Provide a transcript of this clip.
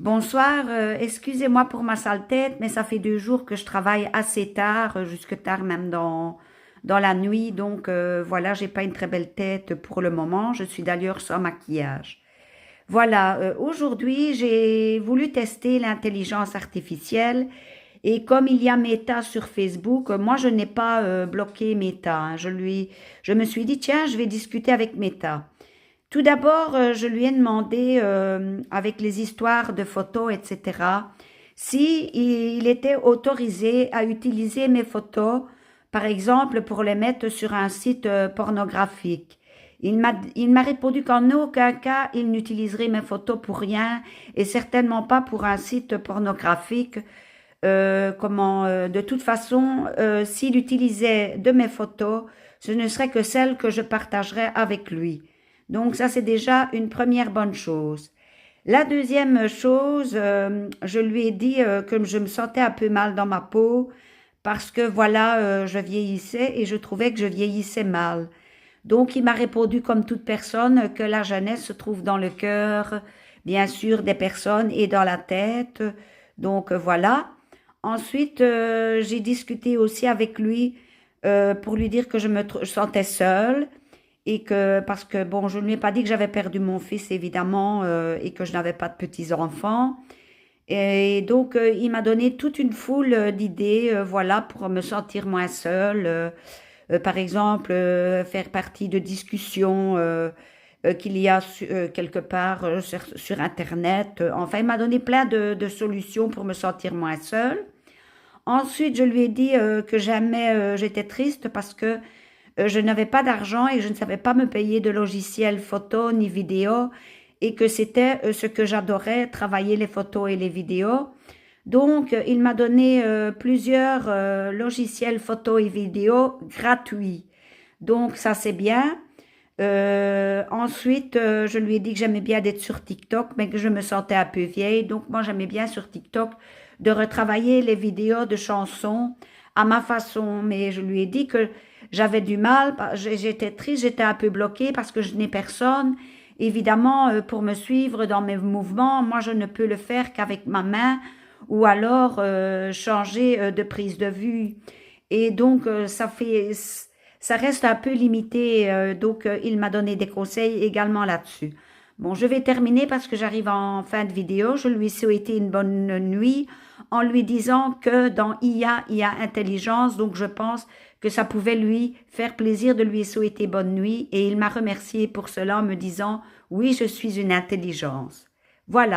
Bonsoir, excusez-moi pour ma sale tête, mais ça fait 2 jours que je travaille assez tard, jusque tard même dans la nuit, donc voilà, j'ai pas une très belle tête pour le moment, je suis d'ailleurs sans maquillage. Voilà, aujourd'hui j'ai voulu tester l'intelligence artificielle et comme il y a Meta sur Facebook, moi je n'ai pas bloqué Meta, hein. Je me suis dit tiens, je vais discuter avec Meta. Tout d'abord, je lui ai demandé, avec les histoires de photos, etc., si il était autorisé à utiliser mes photos, par exemple, pour les mettre sur un site pornographique. Il m'a répondu qu'en aucun cas, il n'utiliserait mes photos pour rien et certainement pas pour un site pornographique. De toute façon, s'il utilisait de mes photos, ce ne serait que celles que je partagerais avec lui. Donc ça, c'est déjà une première bonne chose. La deuxième chose, je lui ai dit que je me sentais un peu mal dans ma peau parce que voilà, je vieillissais et je trouvais que je vieillissais mal. Donc il m'a répondu comme toute personne que la jeunesse se trouve dans le cœur, bien sûr, des personnes et dans la tête. Donc voilà. Ensuite, j'ai discuté aussi avec lui pour lui dire que je sentais seule et que parce que bon, je ne lui ai pas dit que j'avais perdu mon fils évidemment et que je n'avais pas de petits-enfants. Et donc il m'a donné toute une foule d'idées, voilà, pour me sentir moins seule. Par exemple, faire partie de discussions qu'il y a quelque part sur Internet. Enfin, il m'a donné plein de solutions pour me sentir moins seule. Ensuite, je lui ai dit que jamais j'étais triste parce que je n'avais pas d'argent et je ne savais pas me payer de logiciels photo ni vidéo et que c'était ce que j'adorais, travailler les photos et les vidéos. Donc, il m'a donné plusieurs logiciels photo et vidéo gratuits. Donc, ça c'est bien. Ensuite, je lui ai dit que j'aimais bien d'être sur TikTok, mais que je me sentais un peu vieille. Donc, moi, j'aimais bien sur TikTok de retravailler les vidéos de chansons à ma façon. Mais je lui ai dit que j'avais du mal, j'étais triste, j'étais un peu bloquée parce que je n'ai personne. Évidemment, pour me suivre dans mes mouvements, moi, je ne peux le faire qu'avec ma main ou alors changer de prise de vue. Et donc, ça reste un peu limité. Donc, il m'a donné des conseils également là-dessus. Bon, je vais terminer parce que j'arrive en fin de vidéo. Je lui ai souhaité une bonne nuit en lui disant que dans IA, il y a intelligence. Donc, je pense que ça pouvait lui faire plaisir de lui souhaiter bonne nuit. Et il m'a remercié pour cela en me disant, oui, je suis une intelligence. Voilà.